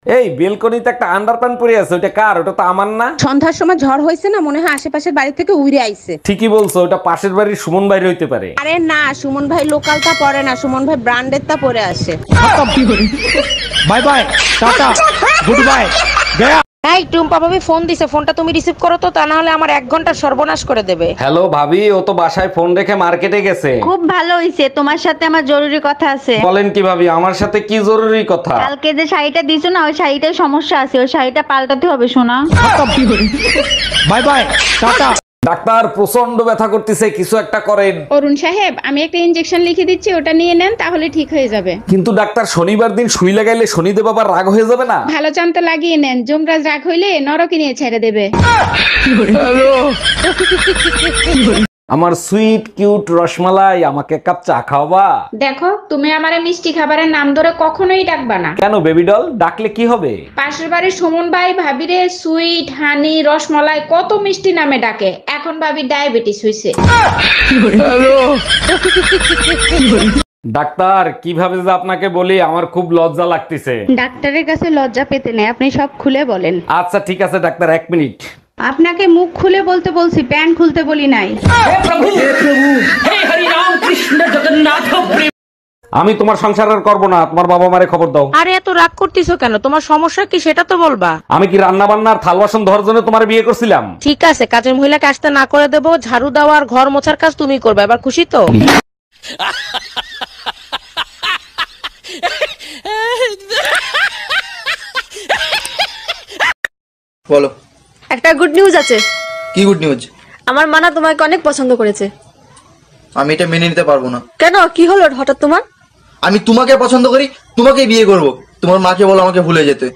এই বেলকনিতে একটা আন্ডারপ্যান্ট পরে আছে, ওটা কার? ওটা তো আমার না। সন্ধ্যার সময় ঝড় হয়েছে না, মনে হয় আশেপাশের বাড়ি থেকে উড়ে আইছে। ঠিকই বলছো, ওটা পাশের বাড়ির সুমন বাইরে হইতে পারে। আরে না, সুমন ভাই লোকালটা পরে না, সুমন ভাই ব্র্যান্ডের তা পরে আসে। Bye bye, tata, good bye, Gaya. এই টুম্পা ভাবি ফোন দিছে, ফোনটা তুমি রিসিভ করো তো, তা না হলে আমার 1 ঘন্টা সর্বনাশ করে দেবে। হ্যালো ভাবি, ও তো বাসায় ফোন রেখে মার্কেটে গেছে। খুব ভালো হইছে, তোমার সাথে আমার জরুরি কথা আছে। বলেন কি ভাবি, আমার সাথে কি জরুরি কথা? কালকে যে শাড়িটা দিছো না, ওই শাড়িটার সমস্যা আছে, ওই শাড়িটা পাল্টাতে হবে শোনা। Bye bye, tata. ডাক্তার, প্রচন্ড ব্যথা করতেছে, কিছু একটা করেন। অরুণ সাহেব, আমি একটা ইনজেকশন লিখে দিচ্ছি, ওটা নিয়ে নেন, তাহলে ঠিক হয়ে যাবে। কিন্তু ডাক্তার, শনিবার দিন সুই লাগাইলে শনিদেব আবার রাগ হয়ে যাবে না? ভালো চান তো লাগিয়ে নেন, যমরাজ রাগ হইলে নরকে নিয়ে ছেড়ে দেবে। আমার সুইট কিউট রসমালাই, আমাকে এক কাপ চা খাওয়াবা? দেখো, তুমি আমারে মিষ্টি খাবারের নাম ধরে কখনোই ডাকবা না। কেন বেবি ডল, ডাকলে কি হবে? পাশের বাড়ির সুমন ভাই ভাবিরে সুইট, হানি, রসমালাই কত মিষ্টি নামে ডাকে, এখন ভাবি ডায়াবেটিস হইছে। ডাক্তার, কিভাবে যে আপনাকে বলি, আমার খুব লজ্জা লাগতেছে। ডাক্তারের কাছে লজ্জা পেতে নেই, আপনি সব খুলে বলেন। আচ্ছা ঠিক আছে ডাক্তার, 1 মিনিট। আপনাকে মুখ খুলে বলতে বলছি, প্যান্ট খুলতে বলি নাই। আমি তোমার সংসার আর করবো না, তোমার বাবা মারে খবর দাও। আরে এত রাগ করতেছো কেন? তোমার সমস্যা কি সেটা তো বলবা। আমি কি রান্না বান্নার থাল বাসন ধরার জন্য তোমার বিয়ে করছিলাম? ঠিক আছে, কাজের মহিলাকে আসতে না করে দেবো, ঝাড়ু দেওয়া আর ঘর মোছার কাজ তুমি করবে। এবার খুশি তো? বলো। একটা গুড নিউজ আছে। কি গুড নিউজ? আমার মানা তোমাকে অনেক পছন্দ করেছে। আমি এটা মেনে নিতে পারবো না। কেন, কি হলো হঠাৎ তোমার? আমি তোমাকে পছন্দ করি, তোমাকেই বিয়ে করব। তোমার মাকে বলো আমাকে ভুলে যেতে।